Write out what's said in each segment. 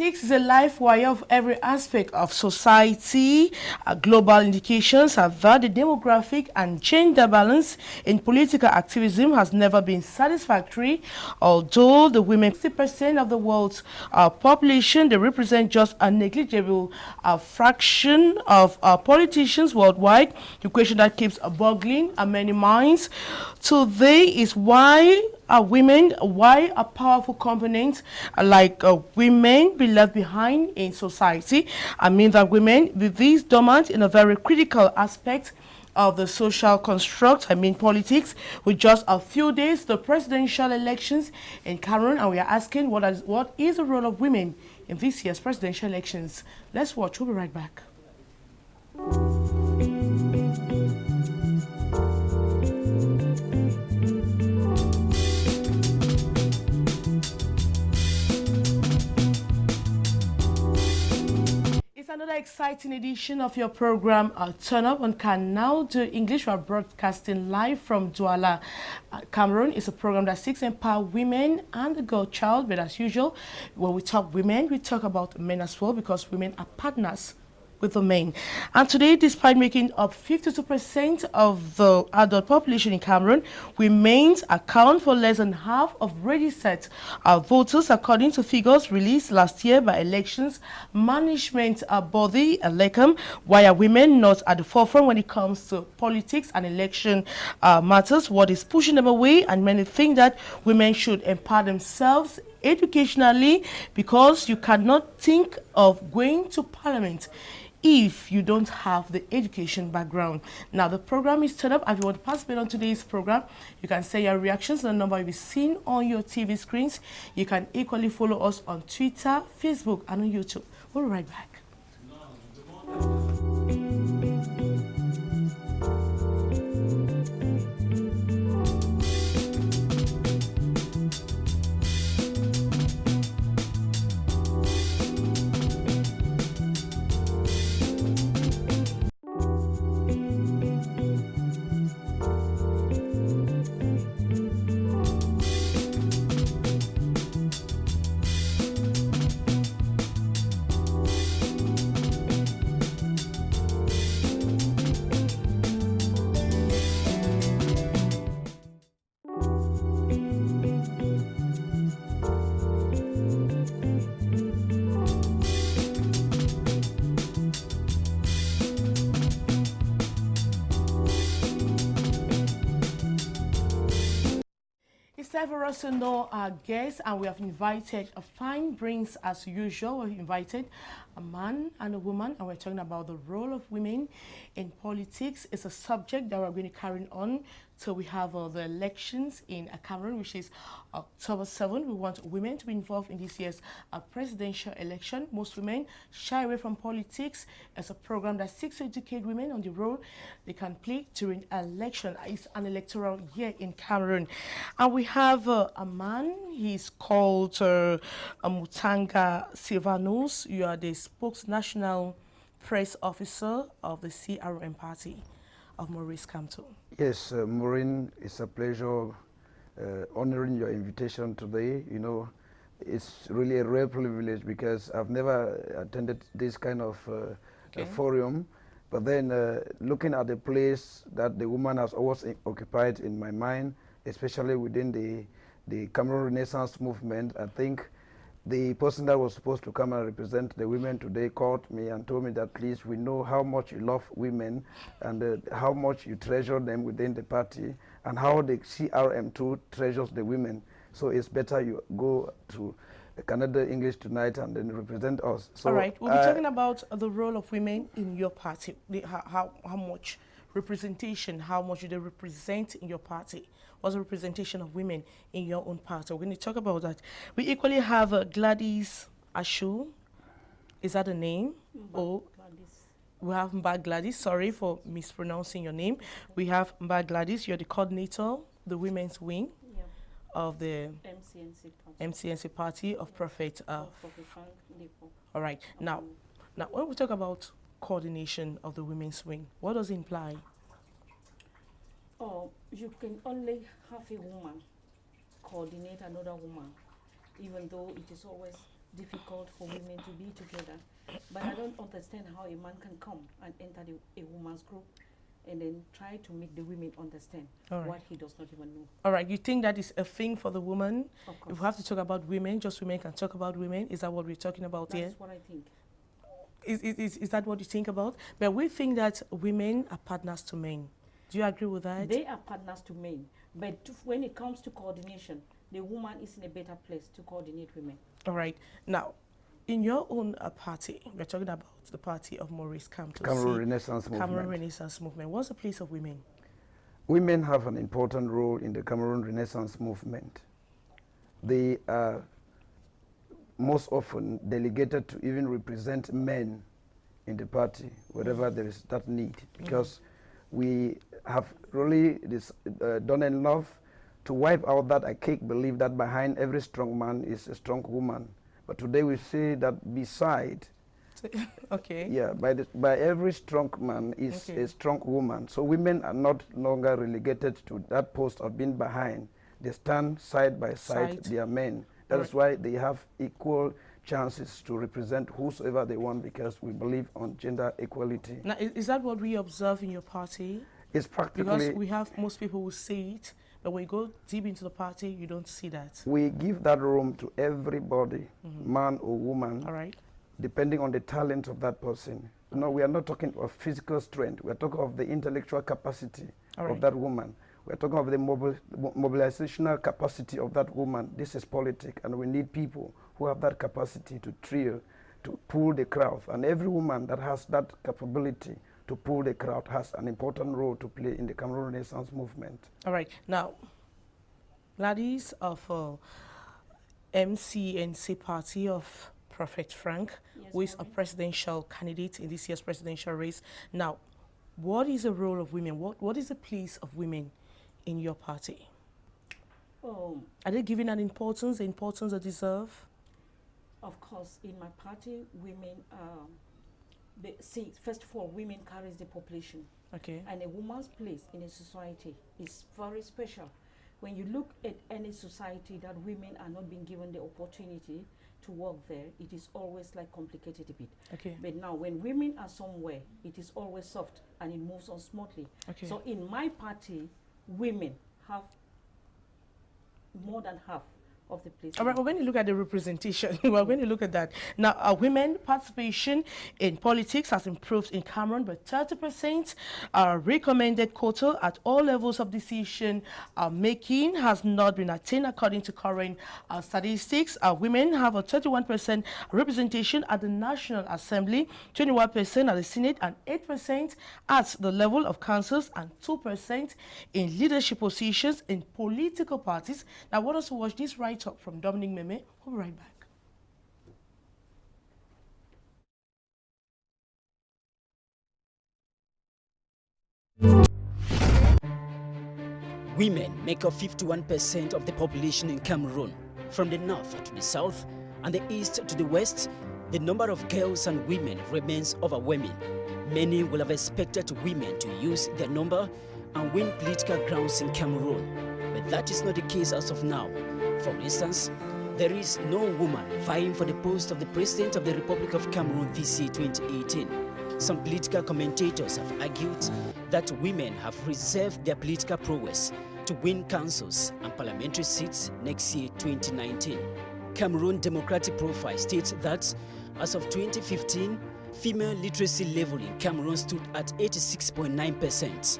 Politics is a life wire of every aspect of society. Global indications are that the demographic and gender balance in political activism has never been satisfactory. Although the women 60% of the world's population, they represent just a negligible fraction of politicians worldwide. The question that keeps boggling many minds today is why why a powerful component like women be left behind in society. I mean that women be these dormant in a very critical aspect of the social construct, I mean politics, with just a few days the presidential elections in Cameroon, and we are asking what is the role of women in this year's presidential elections. Let's watch. We'll be right back. Another exciting edition of your program, Turn Up on Canal Do English. We are broadcasting live from Douala, Cameroon. It's a program that seeks to empower women and the girl child. But as usual, when we talk women, we talk about men as well, because women are partners with the men. And today, despite making up 52% of the adult population in Cameroon, women account for less than half of registered voters, according to figures released last year by elections management body ELECAM. Why are women not at the forefront when it comes to politics and election matters? What is pushing them away? And many think that women should empower themselves educationally, because you cannot think of going to parliament if you don't have the education background. Now, the program is turned up. If you want to participate on today's program, you can say your reactions. The number will be seen on your TV screens. You can equally follow us on Twitter, Facebook, and on YouTube. We'll be right back. It's time for us to know our guests, and we have invited a fine brains as usual. We've invited a man and a woman, and we're talking about the role of women in politics. It's a subject that we're going to carry on till we have the elections in Cameroon, which is October 7. We want women to be involved in this year's presidential election. Most women shy away from politics. It's a program that seeks to educate women on the role they can play during election. It's an electoral year in Cameroon. And we have a man. He's called Mutanga Silvanus. You are the national press officer of the CRM party of Maurice Campbell. Yes, Maureen, it's a pleasure honoring your invitation today. You know, it's really a rare privilege because I've never attended this kind of forum. But then looking at the place that the woman has always occupied in my mind, especially within the Cameroon Renaissance movement, I think the person that was supposed to come and represent the women today called me and told me that, please, we know how much you love women and how much you treasure them within the party and how the CRM2 treasures the women. So it's better you go to Canada English tonight and then represent us. So, all right, we'll be talking about the role of women in your party. How much representation, how much do they represent in your party? What's the representation of women in your own party? We're going to talk about that. We equally have Gladys Ashu. Is that a name? Oh, Gladys. We have Mba Gladys. Sorry for mispronouncing your name. We have Mba Gladys. You're the coordinator, the women's wing of the MCNC party of Prophet. All right. Now, when we talk about coordination of the women's wing, what does it imply? Oh, you can only have a woman coordinate another woman, even though it is always difficult for women to be together. But I don't understand how a man can come and enter a woman's group and then try to make the women understand what he does not even know. All right, you think that is a thing for the woman? Of course. If we have to talk about women, just women can talk about women. Is that what we're talking about here? That's what I think. Is that what you think about? But we think that women are partners to men. Do you agree with that? They are partners to men. But when it comes to coordination, the woman is in a better place to coordinate women. All right. Now, in your own party, we're talking about the party of Maurice Cameroon Renaissance Movement. Cameroon Renaissance Movement. What's the place of women? Women have an important role in the Cameroon Renaissance Movement. They are most often delegated to even represent men in the party, wherever there is that need, because we have really done enough to wipe out that archaic belief that behind every strong man is a strong woman. But today we see that beside, by every strong man is a strong woman. So women are not longer relegated to that post of being behind. They stand side by side. They are men. That is why they have equal chances to represent whosoever they want, because we believe on gender equality. Now, is that what we observe in your party? It's practically... Because we have most people who see it, but when you go deep into the party, you don't see that. We give that room to everybody, man or woman, depending on the talent of that person. You know, we are not talking of physical strength. We are talking of the intellectual capacity of that woman. We are talking of the mobilizational capacity of that woman. This is politics, and we need people who have that capacity to thrill, to pull the crowd. And every woman that has that capability to pull the crowd has an important role to play in the Cameroon Renaissance Movement. All right. Now, ladies of MCNC party of Prophet Frank, who is a presidential candidate in this year's presidential race. Now, what is the role of women? What is the place of women in your party? Are they given the importance they deserve? Of course, in my party, women, first of all, women carries the population. And a woman's place in a society is very special. When you look at any society that women are not being given the opportunity to work there, it is always like complicated a bit. But now when women are somewhere, it is always soft and it moves on smoothly. So in my party, women have more than half of the place. All right, well, when you look at the representation, well, when you look at that, now women participation in politics has improved in Cameroon, but 30% recommended quota at all levels of decision making has not been attained according to current statistics. Women have a 31% representation at the National Assembly, 21% at the Senate, and 8% at the level of councils, and 2% in leadership positions in political parties. Now, I want us to watch this write-up from Dominic Meme. We'll be right back. Women make up 51% of the population in Cameroon. From the north to the south and the east to the west, the number of girls and women remains overwhelming. Many will have expected women to use their number and win political grounds in Cameroon, but that is not the case as of now. For instance, there is no woman vying for the post of the President of the Republic of Cameroon this year 2018. Some political commentators have argued that women have reserved their political prowess to win councils and parliamentary seats next year 2019. Cameroon Democratic Profile states that as of 2015, female literacy level in Cameroon stood at 86.9%.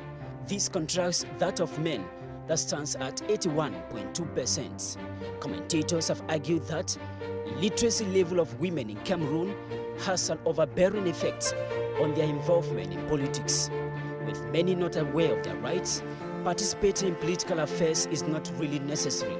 This contrasts that of men that stands at 81.2%. Commentators have argued that literacy level of women in Cameroon has an overbearing effect on their involvement in politics. With many not aware of their rights, participating in political affairs is not really necessary.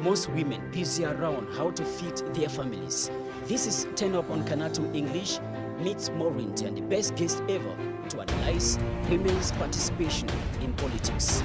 Most women busy around how to feed their families. This is Turn Up on Kanato English. Meet Maureen and the best guest ever to analyze women's participation in politics.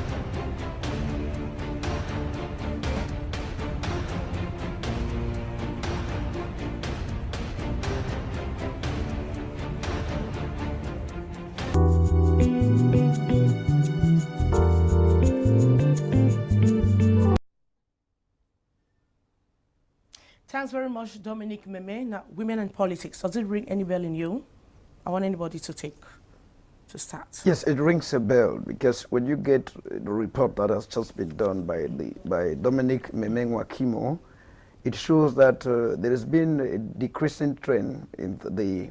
Thanks very much, Dominic Meme. Now, women and politics, does it ring any bell in you? I want anybody to start. Yes, it rings a bell, because when you get the report that has just been done by Dominic Meme Wakimo, it shows that there has been a decreasing trend in the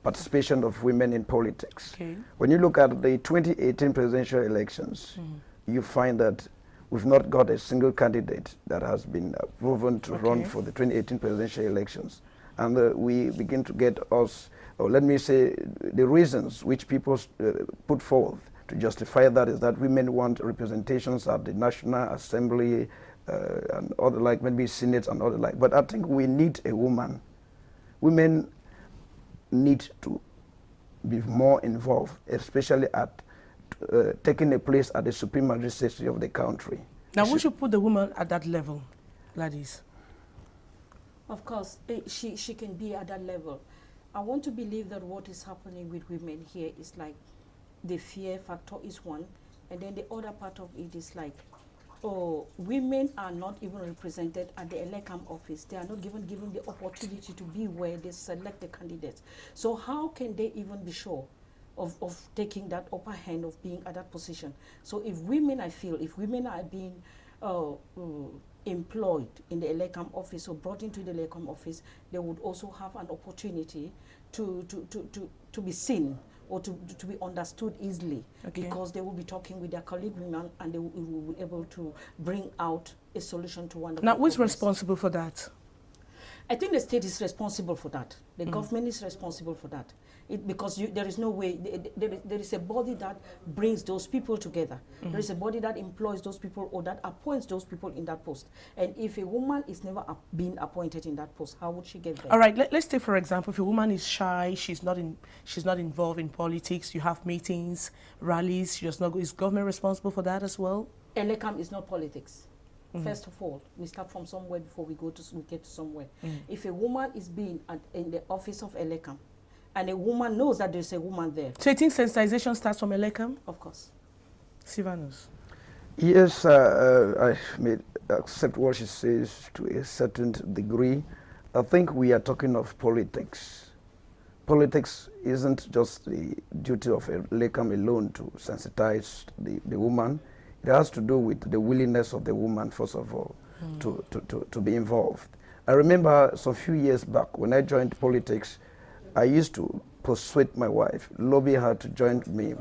participation of women in politics. Okay. When you look at the 2018 presidential elections, you find that we've not got a single candidate that has been proven to run for the 2018 presidential elections. And we begin to get let me say, the reasons which people put forth to justify that is that women want representations at the National Assembly and other like, maybe Senate and other like. But I think we need a woman. Women need to be more involved, especially at taking a place at the Supreme Magistracy of the country. Now, we should put the woman at that level, ladies. Of course, she can be at that level. I want to believe that what is happening with women here is like the fear factor is one, and then the other part of it is like, women are not even represented at the Elecam office. They are not given the opportunity to be where they select the candidates. So how can they even be sure of taking that upper hand of being at that position? So if women, I feel, if women are being employed in the Elecam office or brought into the Elecam office, they would also have an opportunity to be seen or to be understood easily, because they will be talking with their colleague women and they will be able to bring out a solution to one of the Now, who's problems. responsible for that? I think the state is responsible for that. The government is responsible for that. Because there is no way, there is a body that brings those people together. There is a body that employs those people or that appoints those people in that post. And if a woman is never been appointed in that post, how would she get there? All right, let's take, for example, if a woman is shy, she's not involved in politics, you have meetings, rallies, she does not go. Is government responsible for that as well? Elecam is not politics. First of all, we start from somewhere before we get to somewhere. If a woman is being in the office of Elecam, and a woman knows that there's a woman there. So you think sensitization starts from Elecam? Of course. Silvanus? Yes, I may accept what she says to a certain degree. I think we are talking of politics. Politics isn't just the duty of Elecam alone to sensitize the woman. It has to do with the willingness of the woman, first of all, to be involved. I remember some few years back when I joined politics, I used to persuade my wife, lobby her to join me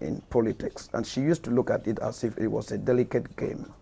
in politics. And she used to look at it as if it was a delicate game.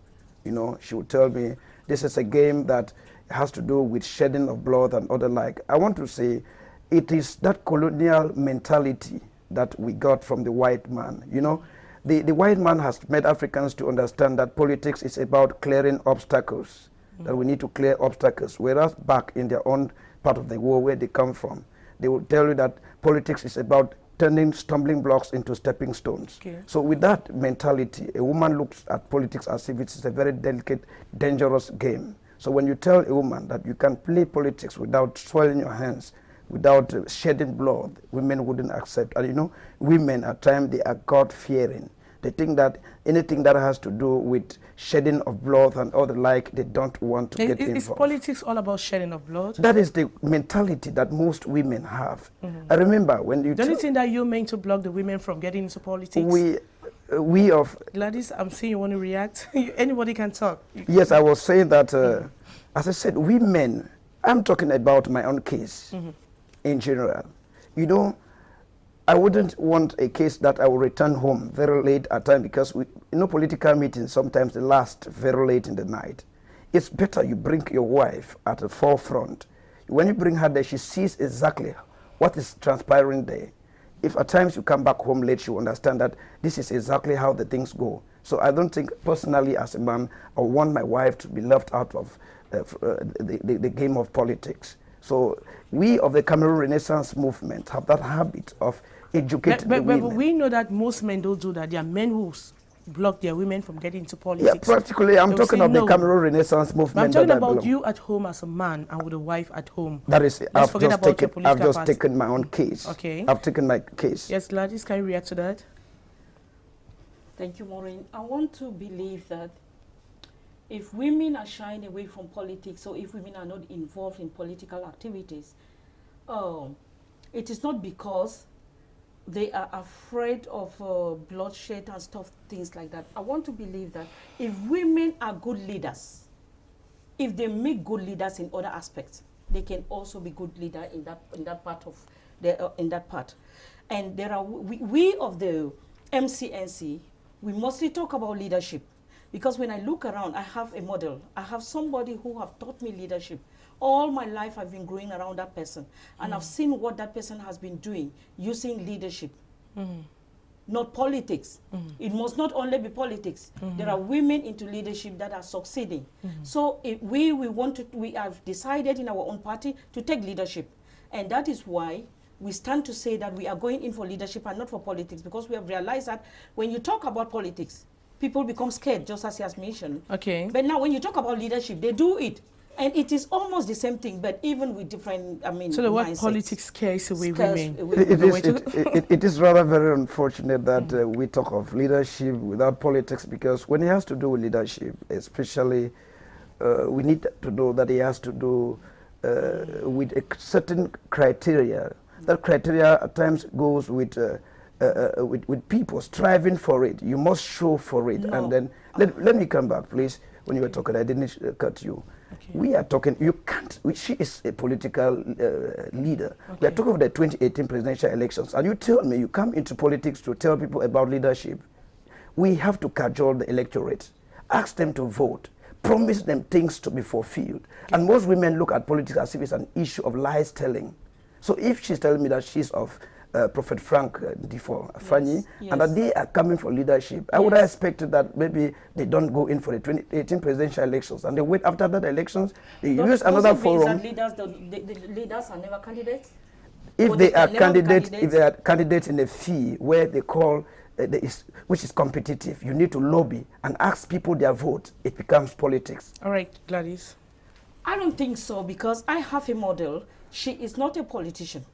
You know, she would tell me, this is a game that has to do with shedding of blood and other like. I want to say, it is that colonial mentality that we got from the white man. You know, the white man has made Africans to understand that politics is about clearing obstacles, that we need to clear obstacles. Whereas back in their own part of the world where they come from, they will tell you that politics is about turning stumbling blocks into stepping stones. So with that mentality, a woman looks at politics as if it's a very delicate, dangerous game. So when you tell a woman that you can play politics without soiling your hands, without shedding blood, women wouldn't accept. And you know, women at times, they are God-fearing. They think that anything that has to do with shedding of blood and all the like, they don't want to get involved. Is politics all about shedding of blood? That is the mentality that most women have. I remember when you... Don't you think that you're meant to block the women from getting into politics? We of... Gladys, I'm seeing you want to react. Anybody can talk. Yes, I was saying that, as I said, women, I'm talking about my own case in general. You know, I wouldn't want a case that I will return home very late at time, because political meetings sometimes they last very late in the night. It's better you bring your wife at the forefront. When you bring her there, she sees exactly what is transpiring there. If at times you come back home late, she will understand that this is exactly how the things go. So I don't think personally as a man, I want my wife to be left out of the game of politics. So we of the Cameroon Renaissance movement have that habit of educating the women. But we know that most men don't do that. There are men who block their women from getting into politics. Yeah, practically, I'm talking of the Cameroon Renaissance movement. But I'm talking about you at home as a man and with a wife at home. That is, I've just taken my own case. Okay. I've taken my case. Yes, Gladys, can you react to that? Thank you, Maureen. I want to believe that if women are shying away from politics, or if women are not involved in political activities, it is not because they are afraid of bloodshed and stuff, things like that. I want to believe that if women are good leaders, if they make good leaders in other aspects, they can also be good leader in that part of in that part. And there are we of the MCNC, we mostly talk about leadership, because when I look around, I have a model. I have somebody who have taught me leadership. All my life I've been growing around that person, and I've seen what that person has been doing using leadership, not politics. It must not only be politics. There are women into leadership that are succeeding. So if we have decided in our own party to take leadership, and that is why we stand to say that we are going in for leadership and not for politics, because we have realized that when you talk about politics, people become scared, just as he has mentioned. Okay. But now when you talk about leadership, they do it. And it is almost the same thing, but even with different, so the word mindsets. Politics scares away women. It is rather very unfortunate that we talk of leadership without politics, because when it has to do with leadership, especially, we need to know that it has to do with a certain criteria. That criteria at times goes with people striving for it. You must show for it. No. And then, let me come back, please. When you were talking, I didn't cut you. Okay. We are talking, you can't, she is a political leader. Okay. We are talking about the 2018 presidential elections. And you tell me you come into politics to tell people about leadership. We have to cajole the electorate, ask them to vote, promise them things to be fulfilled. Okay. And most women look at politics as if it's an issue of lies telling. So if she's telling me that she's of Prophet Frank Ndih, Fanny, yes. and that they are coming for leadership, I would have expected that maybe they don't go in for the 2018 presidential elections, and they wait after that elections, they use another forum. The leaders are never candidates? If they are candidates in a fee where they call, which is competitive, you need to lobby and ask people their vote, it becomes politics. All right, Gladys. I don't think so, because I have a model. She is not a politician.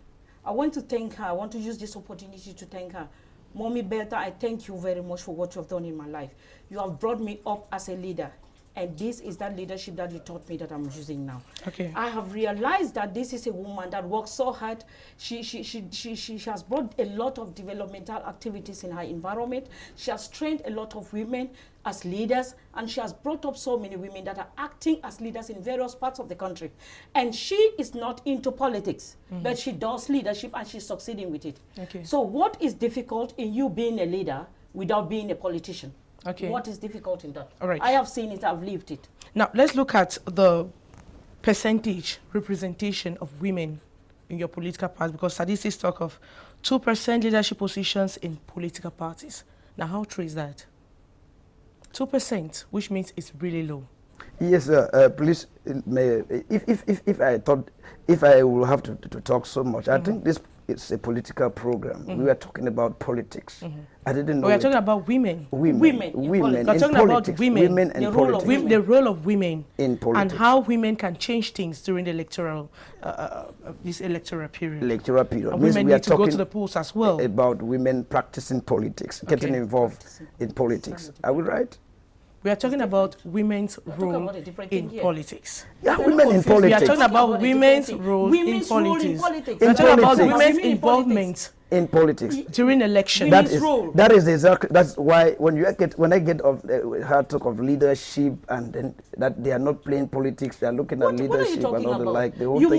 I want to thank her. I want to use this opportunity to thank her. Mommy Bertha, I thank you very much for what you have done in my life. You have brought me up as a leader. And this is that leadership that you taught me that I'm using now. Okay. I have realized that this is a woman that works so hard. She has brought a lot of developmental activities in her environment. She has trained a lot of women as leaders, and she has brought up so many women that are acting as leaders in various parts of the country. And she is not into politics, but she does leadership, and she's succeeding with it. Okay. So what is difficult in you being a leader without being a politician? Okay. What is difficult in that? All right. I have seen it, I've lived it. Now, let's look at the percentage representation of women in your political party, because statistics talk of 2% leadership positions in political parties. Now, how true is that? 2%, which means it's really low. Yes, please, if I will have to talk so much, I think this is a political program. We are talking about politics. I didn't know. We are talking about women. Women in We're talking politics. about women. Women in politics. The role of women in politics. And how women can change things during the electoral, this electoral period. And women need to go to the polls as well. About women practicing politics, getting involved in politics. Are we right? We are talking about women's role in politics. Yeah, women in politics. We are talking about women's role in politics. We are talking about women's involvement in politics during election. That is exactly. That's why when I get of her talk of leadership, and then that they are not playing politics, they are looking at leadership and all the like. The whole you thing.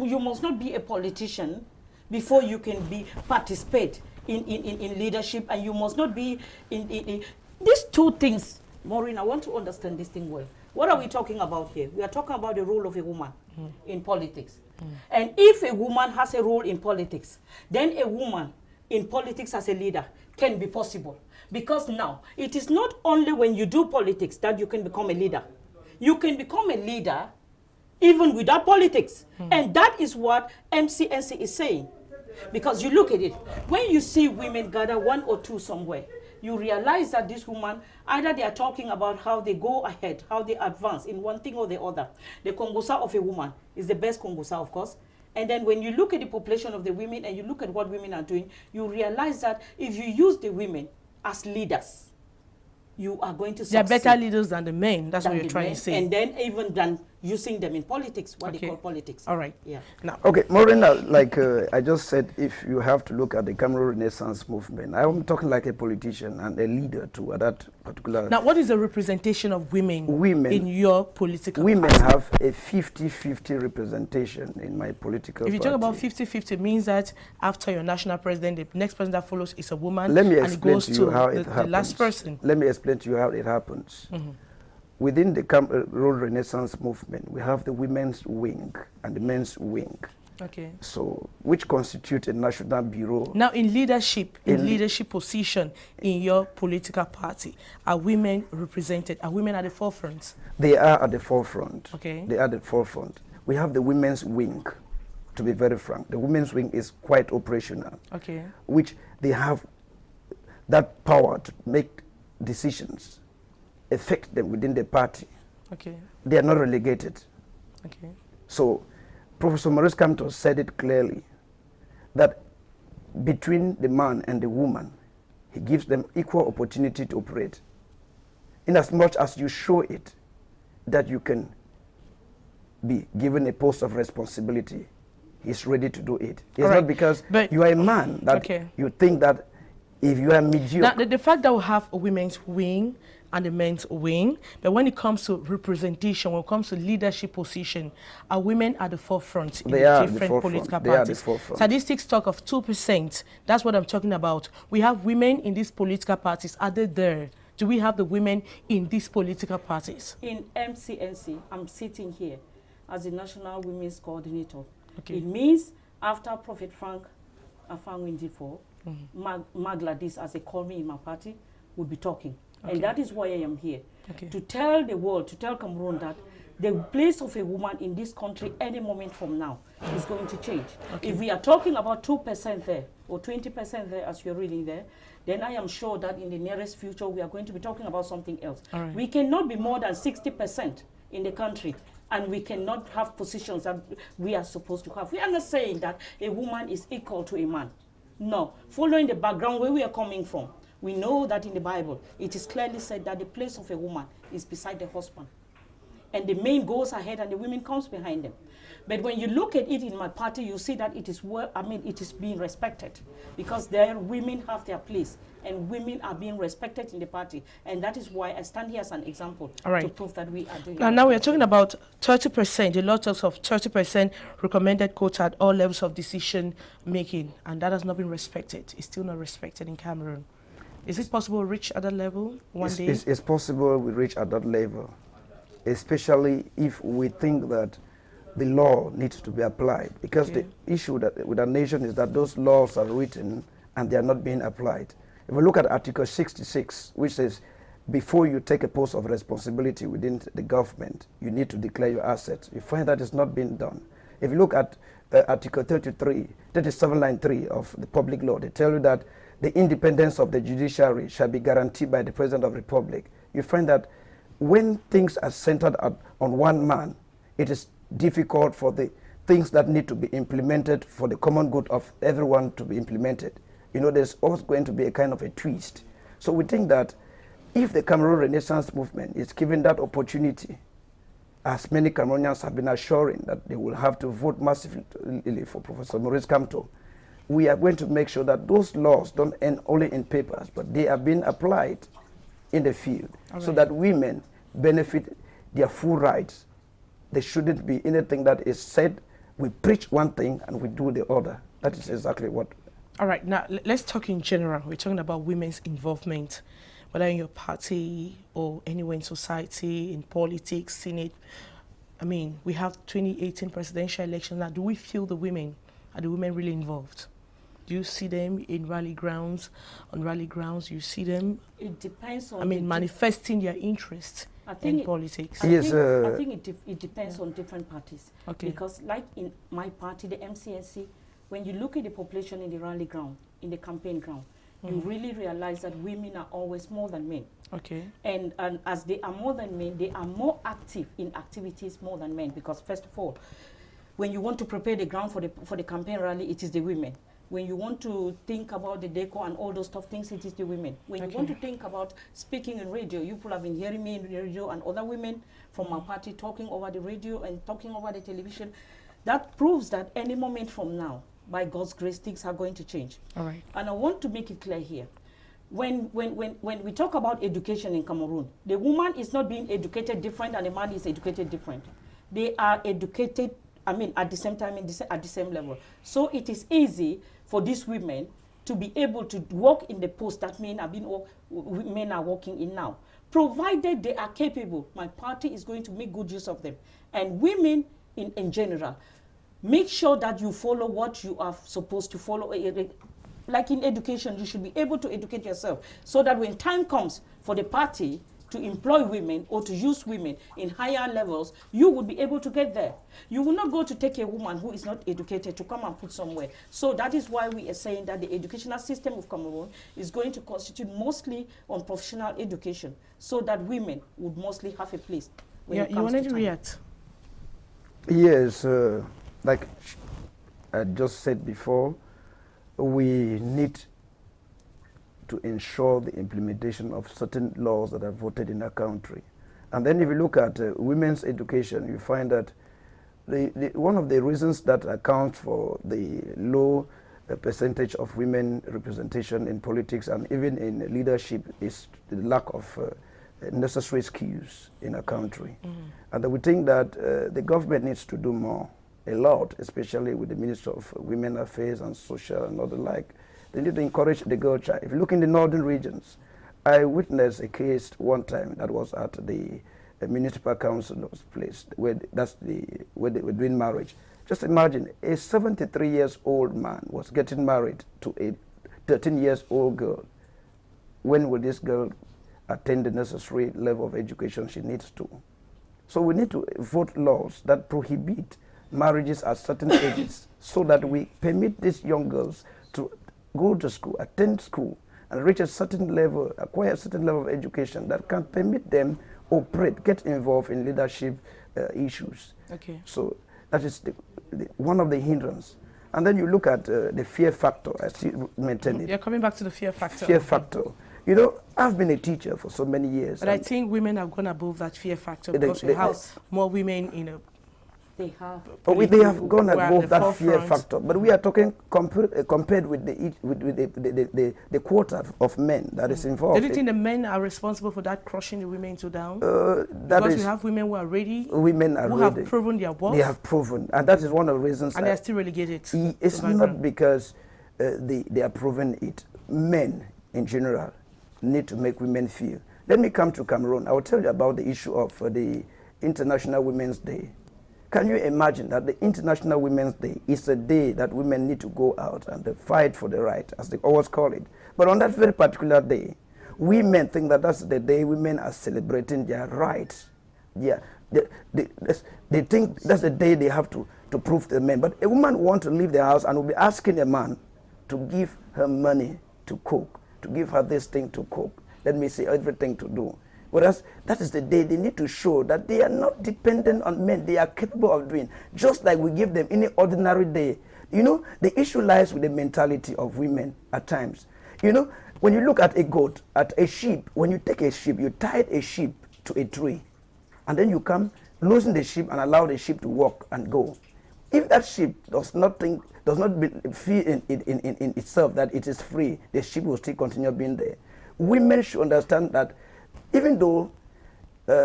You must not be a politician before you can participate in leadership, and you must not be in these two things. Maureen, I want to understand this thing well. What are we talking about here? We are talking about the role of a woman in politics. And if a woman has a role in politics, then a woman in politics as a leader can be possible. Because now, it is not only when you do politics that you can become a leader. You can become a leader even without politics. And that is what MCNC is saying. Because you look at it, when you see women gather one or two somewhere, you realize that this woman, either they are talking about how they go ahead, how they advance in one thing or the other. The Kongosa of a woman is the best Kongosa, of course. And then when you look at the population of the women and you look at what women are doing, you realize that if you use the women as leaders, you are going to succeed. They're better leaders than the men. That's what you're trying to say. And then even than using them in politics, what they call politics. All right. Yeah. Now, okay, Maureen, like I just said, if you have to look at the Cameroon Renaissance movement, I'm talking like a politician and a leader too at that particular. Now, what is the representation of women in your political women party? Have a 50-50 representation in my political If you party. talk about 50-50, means that after your national president, the next person that follows is a woman. Let me explain explain to you how it happens. The last person. Let me explain to you how it happens. Within the Cameroon Renaissance movement, we have the women's wing and the men's wing. Okay. So, which constitute a national bureau. Now, in leadership position in your political party, are women represented? Are women at the forefront? They are at the forefront. Okay. They are at the forefront. We have the women's wing, to be very frank. The women's wing is quite operational. Okay. Which they have that power to make decisions, affect them within the party. Okay. They are not relegated. Okay. So, Professor Maurice Kamto said it clearly that between the man and the woman, he gives them equal opportunity to operate. In as much as you show it that you can be given a post of responsibility, he's ready to do it. It's not because you are a man that you think that if you are mediocre. Now, the fact that we have a women's wing and a men's wing, but when it comes to representation, when it comes to leadership position, are women at the forefront in the different political parties? Statistics talk of 2%. That's what I'm talking about. We have women in these political parties. Are they there? Do we have the women in these political parties? In MCNC, I'm sitting here as the National Women's Coordinator. Okay. It means after Prophet Frank Afangwindifo, Magladis, as they call me in my party, will be talking. And that is why I am here. To tell the world, to tell Cameroon that the place of a woman in this country any moment from now is going to change. If we are talking about 2% there or 20% there, as you're reading there, then I am sure that in the nearest future we are going to be talking about something else. We cannot be more than 60% in the country, and we cannot have positions that we are supposed to have. We are not saying that a woman is equal to a man. No. Following the background where we are coming from, we know that in the Bible, it is clearly said that the place of a woman is beside the husband. And the man goes ahead and the women comes behind them. But when you look at it in my party, you see that it is it is being respected. Because there women have their place and women are being respected in the party. And that is why I stand here as an example to prove that we are doing now we are talking about 30%. The law talks of 30% recommended quota at all levels of decision making. And that has not been respected. It's still not respected in Cameroon. Is it possible to reach at that level one day? It's possible we reach at that level, especially if we think that the law needs to be applied. Because the issue that with our nation is that those laws are written and they are not being applied. If we look at Article 66, which says before you take a post of responsibility within the government, you need to declare your assets. You find that it's not being done. If you look at Article 37 line 3 of the public law, they tell you that the independence of the judiciary shall be guaranteed by the President of the Republic. You find that when things are centered on one man, it is difficult for the things that need to be implemented for the common good of everyone to be implemented. You know, there's always going to be a kind of a twist. So we think that if the Cameroon Renaissance movement is given that opportunity, as many Cameroonians have been assuring that they will have to vote massively for Professor Maurice Kamto, we are going to make sure that those laws don't end only in papers, but they are being applied in the field so that women benefit their full rights. There shouldn't be anything that is said, we preach one thing and we do the other. That is exactly what. All right, now let's talk in general. We're talking about women's involvement, whether in your party or anywhere in society, in politics, Senate. I mean, we have 2018 presidential elections now. Do we feel are the women really involved? Do you see them in rally grounds? On rally grounds, you see them? It depends on. Manifesting their interest in politics. I think it depends on different parties. Because, like in my party, the MCNC, when you look at the population in the rally ground, in the campaign ground, you really realize that women are always more than men. And as they are more than men, they are more active in activities more than men. Because first of all, when you want to prepare the ground for the campaign rally, it is the women. When you want to think about the decor and all those tough things, it is the women. When you want to think about speaking in radio, you people have been hearing me in the radio and other women from my party talking over the radio and talking over the television. That proves that any moment from now, by God's grace, things are going to change. All right. And I want to make it clear here. When we talk about education in Cameroon, the woman is not being educated different and the man is educated different. They are educated, I mean, at the same time, at the same level. So it is easy for these women to be able to work in the post that men are working in now. Provided they are capable, my party is going to make good use of them. And women in general, make sure that you follow what you are supposed to follow. Like in education, you should be able to educate yourself so that when time comes for the party to employ women or to use women in higher levels, you would be able to get there. You will not go to take a woman who is not educated to come and put somewhere. So that is why we are saying that the educational system of Cameroon is going to constitute mostly on professional education so that women would mostly have a place. Yeah, you wanted to react? Yes, like I just said before, we need to ensure the implementation of certain laws that are voted in our country. And then if you look at women's education, you find that one of the reasons that accounts for the low percentage of women representation in politics and even in leadership is the lack of necessary skills in our country. And we think that the government needs to do more, a lot, especially with the Minister of Women Affairs and Social and other like. They need to encourage the girl child. If you look in the northern regions, I witnessed a case one time that was at the municipal council place, where they were doing marriage. Just imagine, a 73-year-old man was getting married to a 13-year-old girl. When will this girl attain the necessary level of education she needs to? So we need to vote laws that prohibit marriages at certain ages so that we permit these young girls to go to school, attend school, and reach a certain level, acquire a certain level of education that can permit them operate, get involved in leadership issues. Okay. So that is one of the hindrances. And then you look at the fear factor. I still maintain it. You're coming back to the fear factor. Fear factor. You know, I've been a teacher for so many years. But I think women have gone above that fear factor because we have more women in a... They have. They have gone above that fear factor. But we are talking compared with the quota of men that is involved. Do you think the men are responsible for that crushing the women to down? Because we have women who are ready. Women are who ready. have proven their worth. They have proven, and that is one of the reasons. And they are still relegated. It's not because they are proven it. Men in general need to make women feel. Let me come to Cameroon. I will tell you about the issue of the International Women's Day. Can you imagine that the International Women's Day is a day that women need to go out and fight for the right, as they always call it. But on that very particular day, we men think that that's the day women are celebrating their rights. Yeah, they think that's the day they have to prove to the men. But a woman wants to leave the house and will be asking a man to give her money to cook, to give her this thing to cook. Let me see everything to do. Whereas that is the day they need to show that they are not dependent on men. They are capable of doing, just like we give them any ordinary day. You know, the issue lies with the mentality of women at times. You know, when you look at a goat, at a sheep, when you take a sheep, you tie a sheep to a tree, and then you come, loosen the sheep and allow the sheep to walk and go. If that sheep does not feel in itself that it is free, the sheep will still continue being there. Women should understand that even though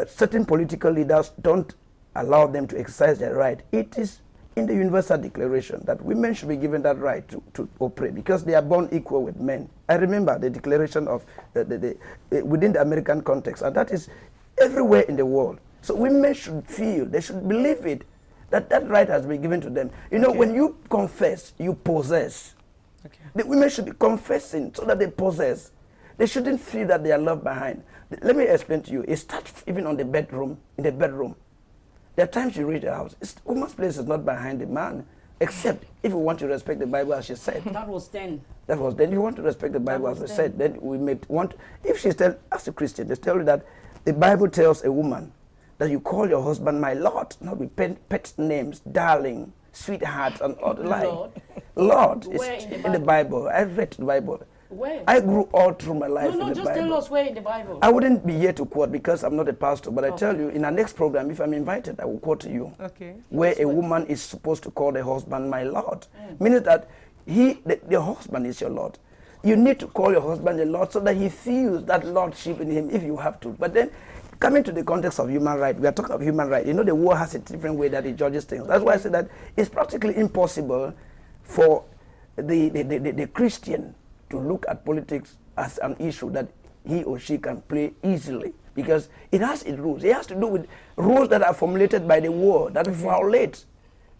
certain political leaders don't allow them to exercise their right, it is in the Universal Declaration that women should be given that right to operate because they are born equal with men. I remember the declaration of within the American context, and that is everywhere in the world. So women should feel, they should believe it, that that right has been given to them. You know, when you confess, you possess. The women should be confessing so that they possess. They shouldn't feel that they are left behind. Let me explain to you. It starts even on the bedroom, in the bedroom. There are times you reach the house. Woman's place is not behind the man, except if you want to respect the Bible as she said. That was then. That was then. You want to respect the Bible as she said. Then we may want, if she's tell, as a Christian, they tell you that the Bible tells a woman that you call your husband my Lord, not with pet names, darling, sweetheart and all the like. Lord. Lord, Where it's in the Bible. I read the Bible. Where? I grew all through my life No, in the just Bible. tell us where in the Bible. I wouldn't be here to quote because I'm not a pastor, but I tell you, in our next program, if I'm invited, I will quote to you. Okay. Where a woman is supposed to call the husband my Lord. Meaning that the husband is your Lord. You need to call your husband the Lord so that he feels that lordship in him if you have to. But then, coming to the context of human rights, we are talking of human rights. You know, the world has a different way that it judges things. That's why I say that it's practically impossible for the Christian to look at politics as an issue that he or she can play easily, because it has its rules. It has to do with rules that are formulated by the world that violate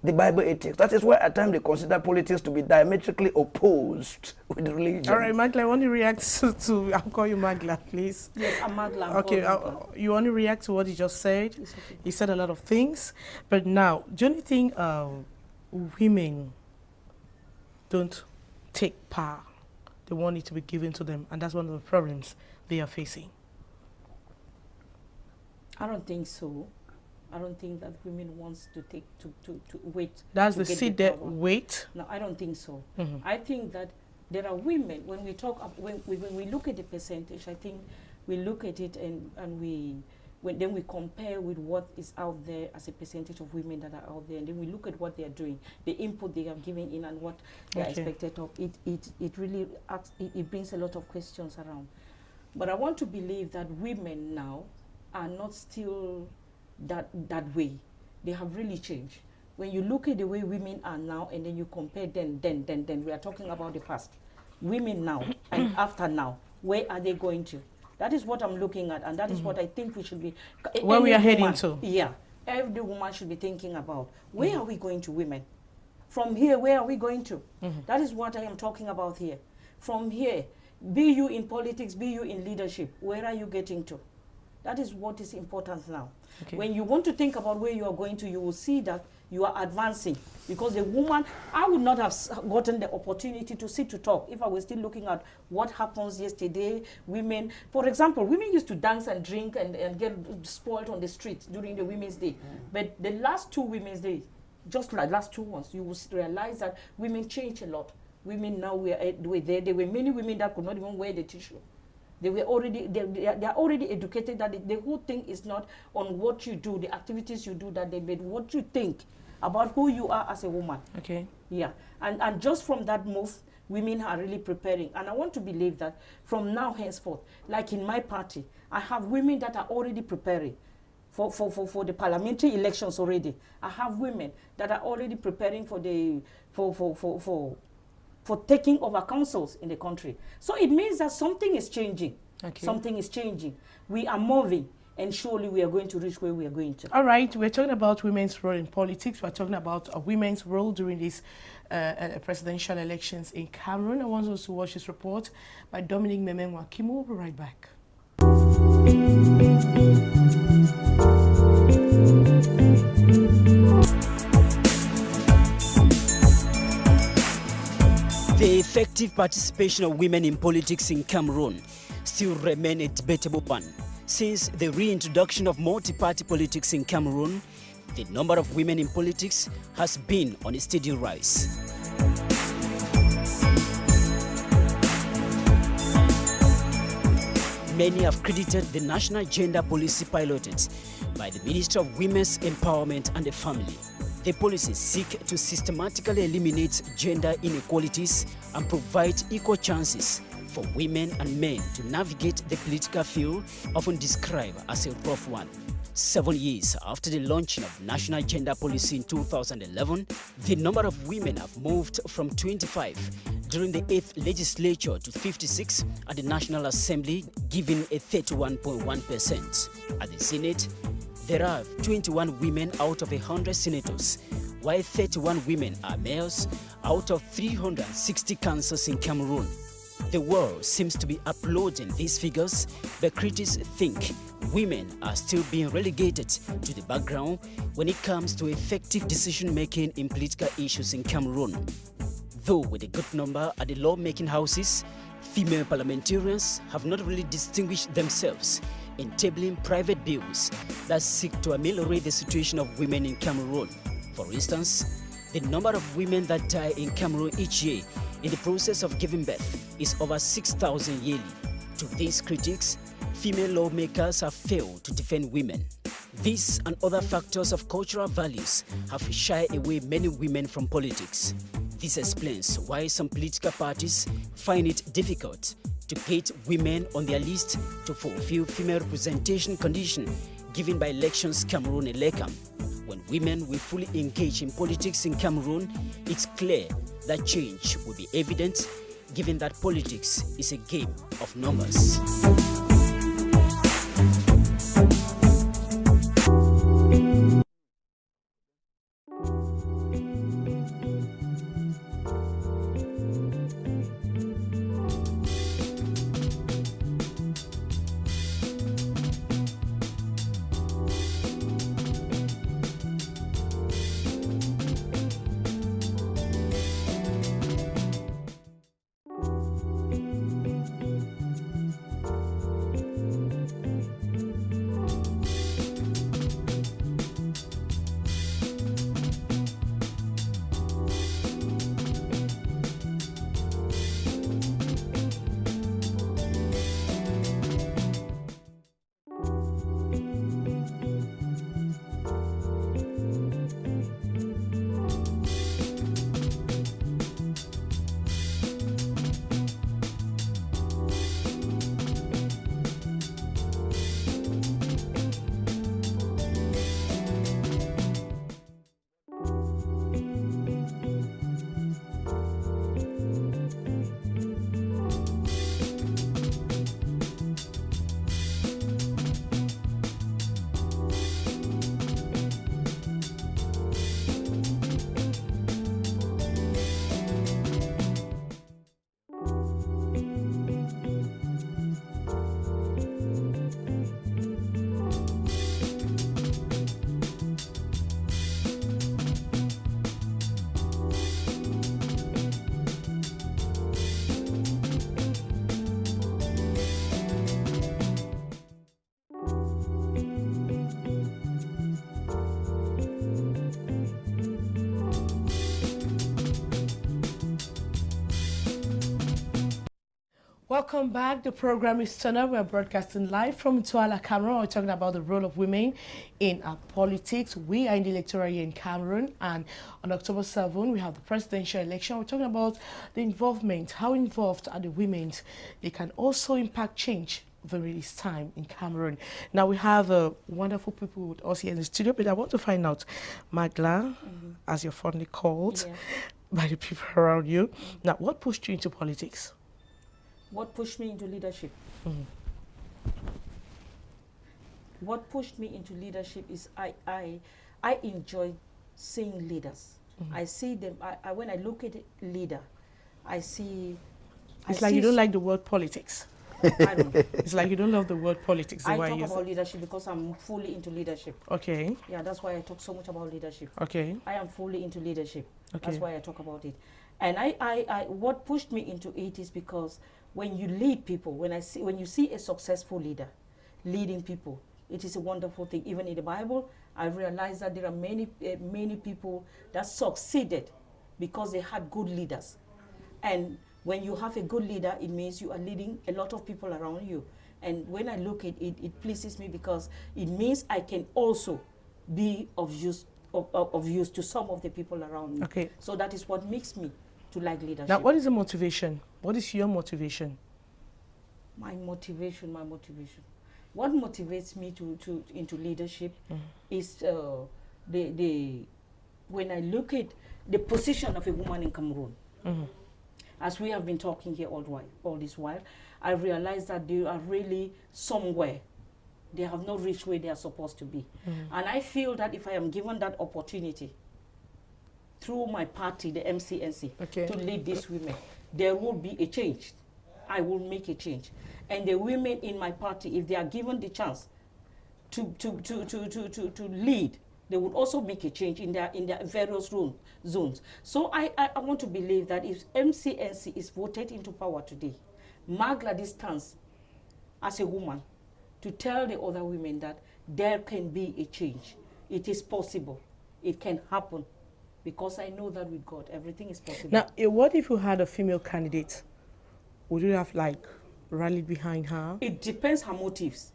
the Bible ethics. That is why at times they consider politics to be diametrically opposed with religion. All right, Magla, I want to react to I'll call you Magla, please. Yes, I'm Magla. Okay, you want to react to what he just said? Okay. He said a lot of things, but now, do you think women don't take power? They want it to be given to them, and that's one of the problems they are facing. I don't think so. I don't think that women wants to take to wait. That's the seat that wait. No, I don't think so. I think that there are women, when we talk when we look at the percentage, I think we look at it and then we compare with what is out there as a percentage of women that are out there, and then we look at what they are doing, the input they are giving in, and what they are expected of. It really it brings a lot of questions around. But I want to believe that women now are not still that way. They have really changed. When you look at the way women are now and then you compare then we are talking about the past. Women now and after now, where are they going to? That is what I'm looking at, and that is what I think we should be. Where we are heading to. Yeah. Every woman should be thinking about, where are we going to, women? From here, where are we going to? That is what I am talking about here. From here, be you in politics, be you in leadership, where are you getting to? That is what is important now. Okay. When you want to think about where you are going to, you will see that you are advancing. Because the woman, I would not have gotten the opportunity to sit to talk if I was still looking at what happens yesterday. Women, for example, women used to dance and drink and get spoiled on the streets during the Women's Day. But the last two Women's Days, just like last 2 months, you will realize that women changed a lot. Women now were there. There were many women that could not even wear the tissue. They were already, they are already educated that the whole thing is not on what you do, the activities you do, that they made what you think about who you are as a woman. Okay. Yeah. And just from that move, women are really preparing. And I want to believe that from now henceforth, like in my party, I have women that are already preparing for the parliamentary elections already. I have women that are already preparing for the for taking over councils in the country. So it means that something is changing. Okay. Something is changing. We are moving, and surely we are going to reach where we are going to. All right, we're talking about women's role in politics. We're talking about a women's role during these presidential elections in Cameroon. I want us to watch this report by Dominic Memenwa-Kimo. We'll be right back. The effective participation of women in politics in Cameroon still remain a debatable one. Since the reintroduction of multi-party politics in Cameroon, the number of women in politics has been on a steady rise. Many have credited the national gender policy piloted by the Ministry of Women's Empowerment and the Family. The policies seek to systematically eliminate gender inequalities and provide equal chances for women and men to navigate the political field, often described as a rough one. 7 years after the launching of national gender policy in 2011, the number of women have moved from 25 during the 8th legislature to 56 at the National Assembly, giving a 31.1%. At the Senate, there are 21 women out of 100 senators, while 31 women are mayors out of 360 councils in Cameroon. The world seems to be applauding these figures, but critics think women are still being relegated to the background when it comes to effective decision-making in political issues in Cameroon. Though with a good number at the lawmaking houses, female parliamentarians have not really distinguished themselves in tabling private bills that seek to ameliorate the situation of women in Cameroon. For instance, The number of women that die in Cameroon each year in the process of giving birth is over 6,000 yearly. To these critics, female lawmakers have failed to defend women. These and other factors of cultural values have shied away many women from politics. This explains why some political parties find it difficult to get women on their list to fulfill female representation condition given by Elections Cameroon Elecam. When women will fully engage in politics in Cameroon, it's clear that change will be evident, given that politics is a game of numbers. Welcome back. The program is Turn Up. We're broadcasting live from Douala, Cameroon. We're talking about the role of women in politics. We are in the electoral year in Cameroon, and on October 7, we have the presidential election. We're talking about the involvement, how involved are the women. They can also impact change during this time in Cameroon. Now we have wonderful people with us here in the studio, but I want to find out, Magla, as you're fondly called by the people around you. Now, what pushed you into politics? What pushed me into leadership? What pushed me into leadership is I enjoy seeing leaders. I see them. When I look at a leader, I see. It's like you don't like the word politics. I don't know. It's like you don't love the word politics. I talk about leadership because I'm fully into leadership. Okay. Yeah, that's why I talk so much about leadership. Okay. I am fully into leadership. Okay. That's why I talk about it. And what pushed me into it is because when you lead people, when you see a successful leader leading people, it is a wonderful thing. Even in the Bible, I realized that there are many people that succeeded because they had good leaders. And when you have a good leader, it means you are leading a lot of people around you. And when I look at it, it pleases me because it means I can also be of use to some of the people around me. Okay. So that is what makes me to like leadership. Now, what is the motivation? What is your motivation? My motivation. What motivates me into leadership is when I look at the position of a woman in Cameroon. As we have been talking here all this while, I realize that they are really somewhere. They have not reached where they are supposed to be. And I feel that if I am given that opportunity through my party, the MCNC, to lead these women, there will be a change. I will make a change. And the women in my party, if they are given the chance to lead, they would also make a change in their various zones. So I want to believe that if MCNC is voted into power today, Magla stands as a woman to tell the other women that there can be a change. It is possible. It can happen. because I know that with God, everything is possible. Now, what if you had a female candidate? Would you have, like, rallied behind her? It depends her motives.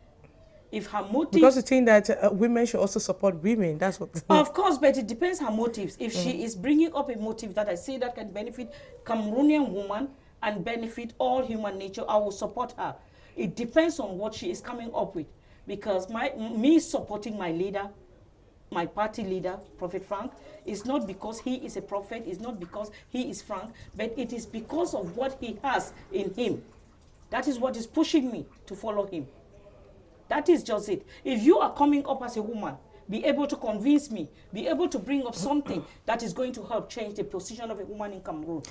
If her motives... Because you think that women should also support women, that's what... Of course, but it depends her motives. If she is bringing up a motive that I say that can benefit Cameroonian woman and benefit all human nature, I will support her. It depends on what she is coming up with. Because me supporting my leader, my party leader, Prophet Frank, is not because he is a prophet, it's not because he is Frank, but it is because of what he has in him. That is what is pushing me to follow him. That is just it. If you are coming up as a woman, be able to convince me, be able to bring up something that is going to help change the position of a woman in Cameroon.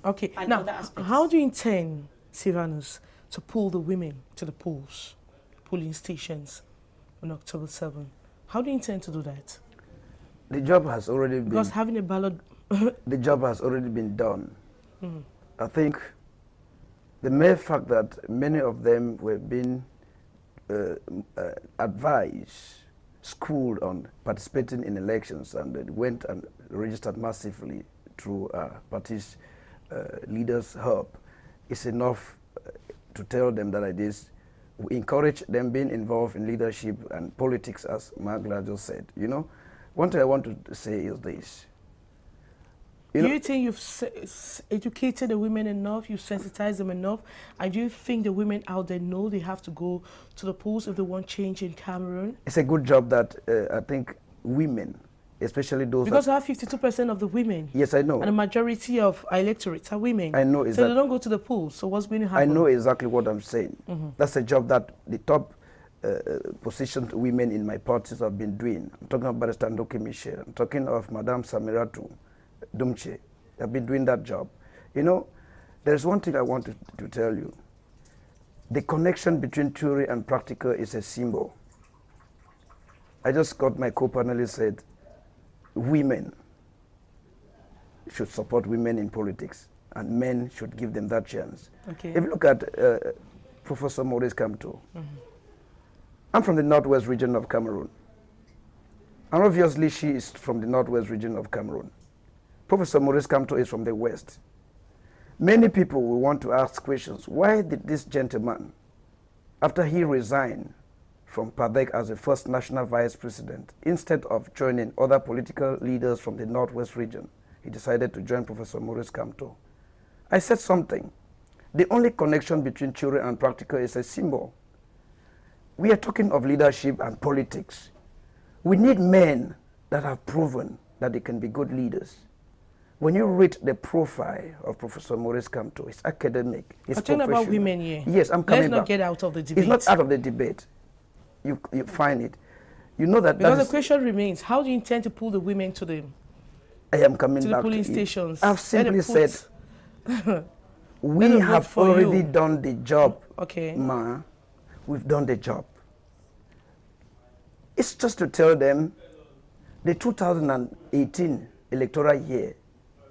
Okay, and now, other aspects. How do you intend, Sylvanus, to pull the women to the polls, polling stations on October 7th? How do you intend to do that? The job has already been... Because having a ballot... the job has already been done. I think the mere fact that many of them were being advised, schooled on participating in elections, and they went and registered massively through parties' leaders' help, is enough to tell them that it is. We encourage them being involved in leadership and politics, as Magla just said. You know, one thing I want to say is this. Do you think you've educated the women enough, you've sensitized them enough, and do you think the women out there know they have to go to the polls if they want change in Cameroon? It's a good job that I think women, especially those... Because I have 52% of the women. Yes, I know. And a majority of electorates are women. I know. So they don't go to the polls, so what's going to happen? I know exactly what I'm saying. That's a job that the top positioned women in my parties have been doing. I'm talking about Barrister Ndoke Michel. I'm talking of Madame Samiratu Dumche. Have been doing that job. You know, there's one thing I want to tell you. The connection between theory and practical is a symbol. I just got my co-panelist said, women should support women in politics, and men should give them that chance. Okay. If you look at Professor Maurice Kamto, I'm from the northwest region of Cameroon. And obviously she is from the northwest region of Cameroon. Professor Maurice Kamto is from the west. Many people will want to ask questions. Why did this gentleman, after he resigned from PADEC as the first national vice president, instead of joining other political leaders from the northwest region, he decided to join Professor Maurice Kamto? I said something. The only connection between theory and practical is a symbol. We are talking of leadership and politics. We need men that have proven that they can be good leaders. When you read the profile of Professor Maurice Kamto, it's academic, it's professional. Talking about women here. Yes, I'm coming back. Let's not get out of the debate. It's not out of the debate. You find it. You know that... Because the question remains, how do you intend to pull the women to the... I am coming back the polling to stations? I've simply said, we have already done the job. Okay. Ma, we've done the job. It's just to tell them the 2018 electoral year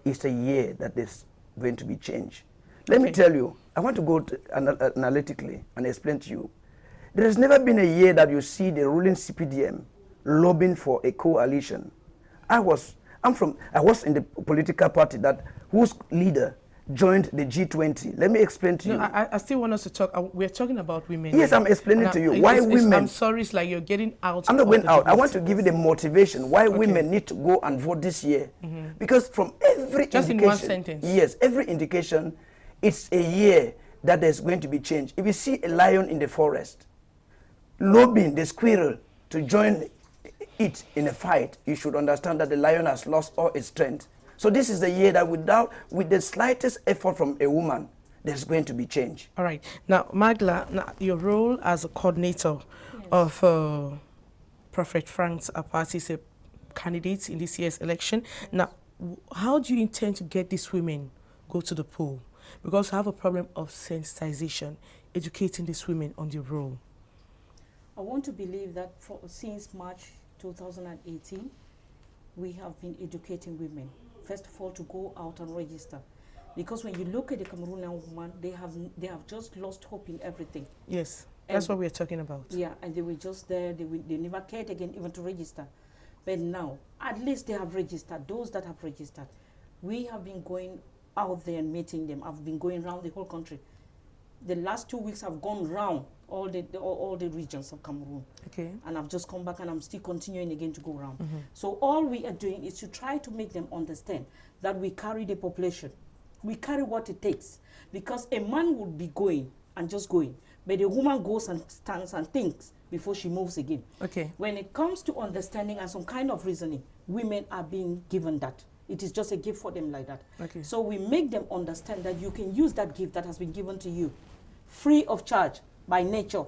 is a year that is going to be changed. Let me tell you, I want to go analytically and explain to you. There has never been a year that you see the ruling CPDM lobbying for a coalition. I was in the political party whose leader joined the G20. Let me explain to you. I still want us to talk. We're talking about women. Yes, I'm explaining to you why women... I'm sorry, it's like you're getting out. I'm not going out. I want to give you the motivation why women need to go and vote this year. Because from every Just indication... in one sentence. Yes, every indication, it's a year that there's going to be change. If you see a lion in the forest, lobbying the squirrel to join it in a fight, you should understand that the lion has lost all its strength. So this is the year that with the slightest effort from a woman, there's going to be change. All right. Now, Magla, your role as a coordinator of Prophet Frank's party, is a candidate in this year's election. Now, how do you intend to get these women go to the poll? Because I have a problem of sensitization, educating these women on the role. I want to believe that since March 2018, we have been educating women. First of all, to go out and register. Because when you look at the Cameroonian woman, they have just lost hope in everything. Yes, that's what we're talking about. Yeah, and they were just there, they never cared again even to register. But now, at least they have registered, those that have registered. We have been going out there and meeting them. I've been going around the whole country. The last 2 weeks I've gone round all the regions of Cameroon. Okay. And I've just come back and I'm still continuing again to go around. So all we are doing is to try to make them understand that we carry the population. We carry what it takes. Because a man would be going and just going, but a woman goes and stands and thinks before she moves again. Okay. When it comes to understanding and some kind of reasoning, women are being given that. It is just a gift for them like that. Okay. So we make them understand that you can use that gift that has been given to you free of charge by nature,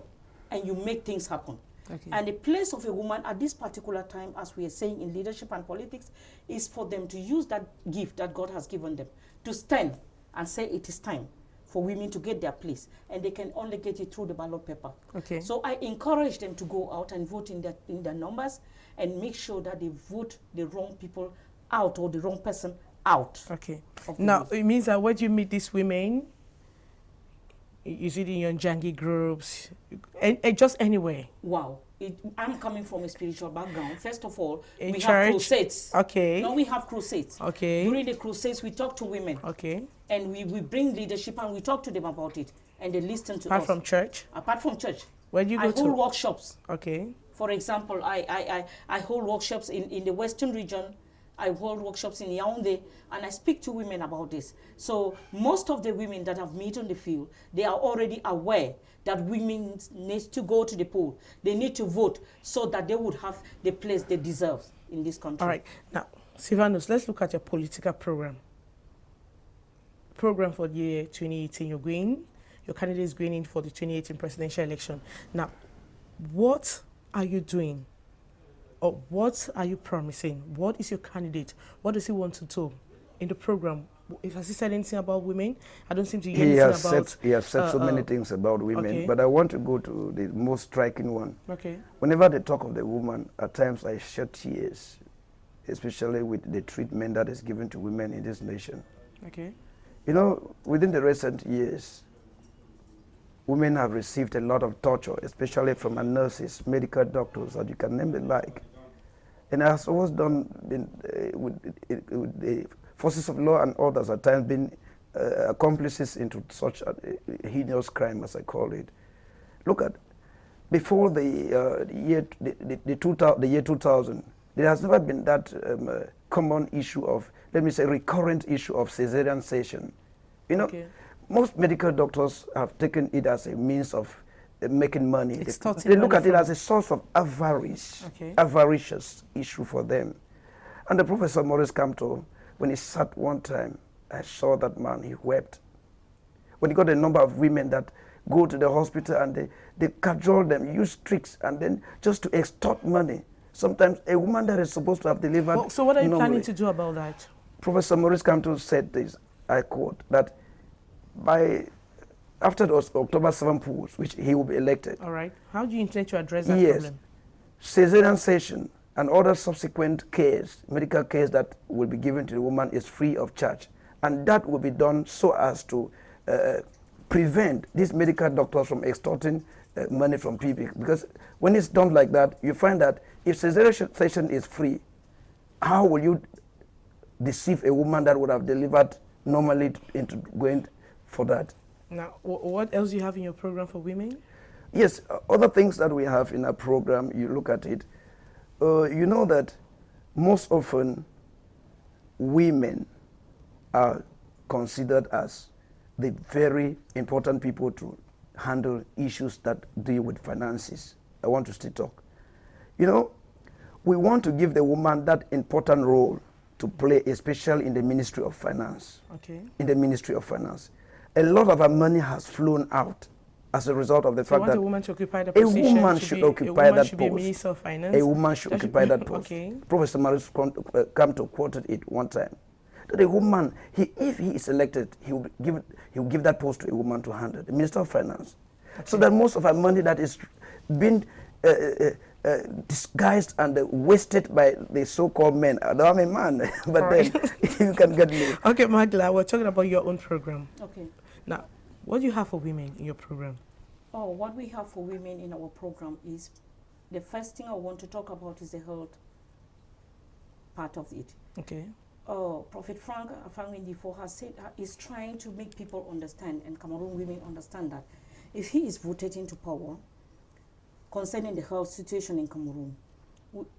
and you make things happen. Okay. And the place of a woman at this particular time, as we are saying in leadership and politics, is for them to use that gift that God has given them to stand and say it is time for women to get their place, and they can only get it through the ballot paper. Okay. So I encourage them to go out and vote in their numbers and make sure that they vote the wrong people out or the wrong person out. Okay. Now, it means that when you meet these women, is it in your Jangi groups, and just anywhere? Wow. I'm coming from a spiritual background. First of all, in we church? have crusades. Okay. No, we have crusades. Okay. During the crusades, we talk to women. Okay. And we bring leadership and we talk to them about it. And they listen to us. Apart from church? Apart from church. Where do you go to? I hold workshops. Okay. For example, I hold workshops in the Western region. I hold workshops in Yaoundé, and I speak to women about this. So most of the women that I've met on the field, they are already aware that women need to go to the poll. They need to vote so that they would have the place they deserve in this country. All right. Now, Silvanus, let's look at your political program. Program for the year 2018, your candidate is going in for the 2018 presidential election. Now, what are you doing? Or what are you promising? What is your candidate? What does he want to do in the program? Has he said anything about women? I don't seem to hear anything about... He has said so many things about women, okay. But I want to go to the most striking one. Okay. Whenever they talk of the woman, at times I shed tears, especially with the treatment that is given to women in this nation. Okay. You know, within the recent years, women have received a lot of torture, especially from nurses, medical doctors, that you can name it like. And it has always done with the forces of law and others at times been accomplices into such a heinous crime, as I call it. Look at, before the year 2000, there has never been that common issue of, let me say, recurrent issue of cesarean section. You know, okay. Most medical doctors have taken it as a means of making money. They look at it as a source of avarice, avaricious issue for them. And the Professor Maurice Kamto, when he sat one time, I saw that man, he wept. When he got a number of women that go to the hospital and they cajole them, use tricks, and then just to extort money. Sometimes a woman that is supposed to have delivered... Well, so what are you planning to do about that? Professor Maurice Kamto said this, I quote, that after those October 7 polls, which he will be elected. All right. How do you intend to address that problem? Cesarean section and other subsequent cares, medical cares that will be given to the woman is free of charge. And that will be done so as to prevent these medical doctors from extorting money from people. Because when it's done like that, you find that if cesarean section is free, how will you deceive a woman that would have delivered normally into going for that? Now, what else do you have in your program for women? Yes, other things that we have in our program, you look at it, you know that most often women are considered as the very important people to handle issues that deal with finances. I want to still talk. You know, we want to give the woman that important role to play, especially in the Ministry of Finance. Okay. In the Ministry of Finance. A lot of our money has flown out as a result of the fact that a woman to occupy the position. A woman should occupy that post. Be a Minister of Finance. A woman should occupy that post. Okay. Professor Maurice Kamto quoted it one time. That a woman, if he is elected, he will give that post to a woman to handle, the Minister of Finance. Okay. So that most of our money that is being disguised and wasted by the so-called men. I'm a man, but then you can get me. Okay, Magla, we're talking about your own program. Okay. Now, what do you have for women in your program? Oh, what we have for women in our program is, the first thing I want to talk about is the health. part of it. Okay. Prophet Frank Ndih has said is trying to make people understand, and Cameroon women understand, that if he is voted into power concerning the health situation in Cameroon,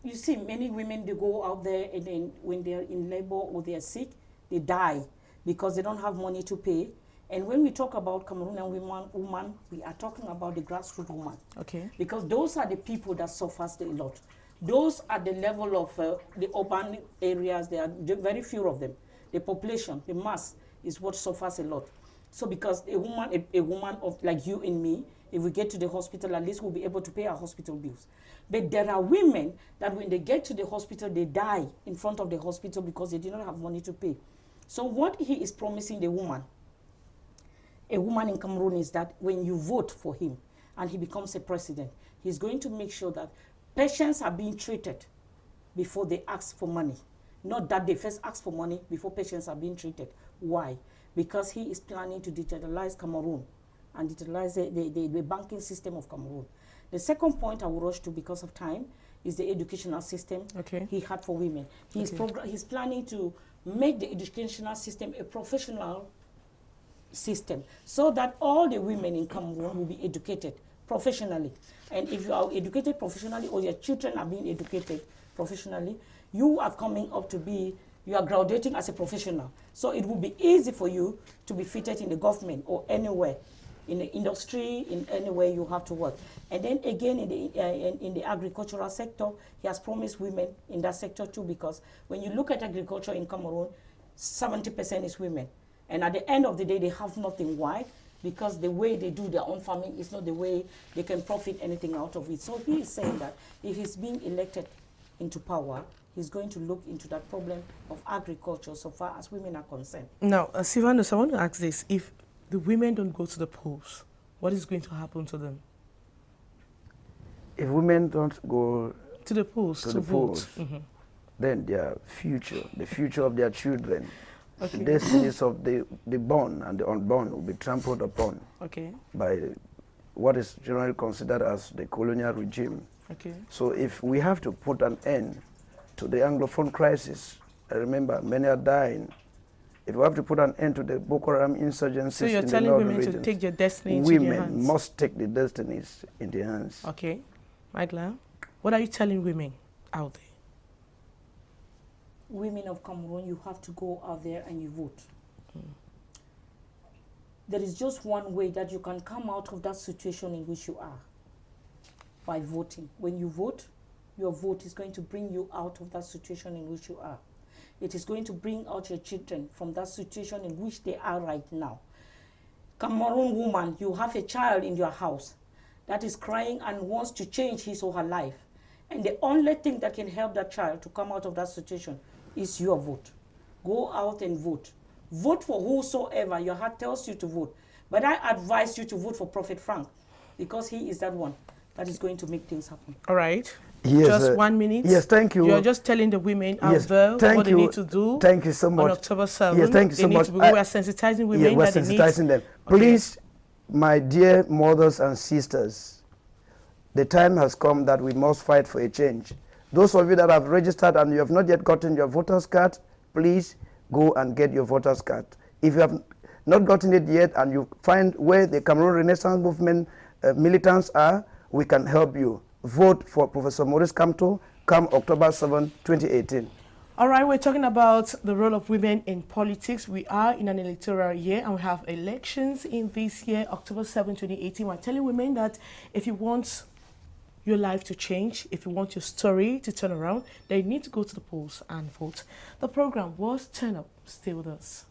you see many women, they go out there and then when they're in labor or they're sick, they die because they don't have money to pay. And when we talk about Cameroonian women, we are talking about the grassroots woman. Okay. Because those are the people that suffers a lot. Those are the level of the urban areas. There are very few of them. The population, the mass, is what suffers a lot. So because a woman of like you and me, if we get to the hospital, at least we'll be able to pay our hospital bills. But there are women that when they get to the hospital, they die in front of the hospital because they do not have money to pay. So what he is promising the woman, a woman in Cameroon, is that when you vote for him and he becomes a president, he's going to make sure that patients are being treated before they ask for money. Not that they first ask for money before patients are being treated. Why? Because he is planning to digitalize Cameroon and digitalize the banking system of Cameroon. The second point I will rush to because of time is the educational system he had for women. He's planning to make the educational system a professional system so that all the women in Cameroon will be educated professionally. And if you are educated professionally or your children are being educated professionally, you are coming up to be, you are graduating as a professional. So it will be easy for you to be fitted in the government or anywhere, in the industry, in anywhere you have to work. And then again, in the agricultural sector, he has promised women in that sector too, because when you look at agriculture in Cameroon, 70% is women. And at the end of the day, they have nothing. Why? Because the way they do their own farming is not the way they can profit anything out of it. So he is saying that if he's being elected into power, he's going to look into that problem of agriculture so far as women are concerned. Now, Sylvanus, I want to ask this. If the women don't go to the polls, what is going to happen to them? If women don't go to the polls, to vote, then their future, the future of their children, the destinies of the born and the unborn will be trampled upon by what is generally considered as the colonial regime. So if we have to put an end to the Anglophone crisis, I remember many are dying. If we have to put an end to the Boko Haram insurgencies so you're in telling the northern women regions, to take their destiny into their hands? Women must take the destinies in their hands. Okay. Michael, what are you telling women out there? Women of Cameroon, you have to go out there and you vote. There is just one way that you can come out of that situation in which you are, by voting. When you vote, your vote is going to bring you out of that situation in which you are. It is going to bring out your children from that situation in which they are right now. Cameroon woman, you have a child in your house that is crying and wants to change his or her life. And the only thing that can help that child to come out of that situation is your vote. Go out and vote. Vote for whosoever your heart tells you to vote. But I advise you to vote for Prophet Frank, because he is that one that is going to make things happen. All right. Yes, just 1 minute. Yes, thank you. You're just telling the women out there what they need to do. Thank you so much. On October 7th. Yes, thank you so much. We are sensitizing women. Yeah, we're sensitizing them. Please, my dear mothers and sisters, the time has come that we must fight for a change. Those of you that have registered and you have not yet gotten your voter's card, please go and get your voter's card. If you have not gotten it yet and you find where the Cameroon Renaissance Movement militants are, we can help you. Vote for Professor Maurice Kamto come October 7, 2018. All right, we're talking about the role of women in politics. We are in an electoral year and we have elections in this year, October 7, 2018. We're telling women that if you want your life to change, if you want your story to turn around, then you need to go to the polls and vote. The program was Turn Up. Stay with us.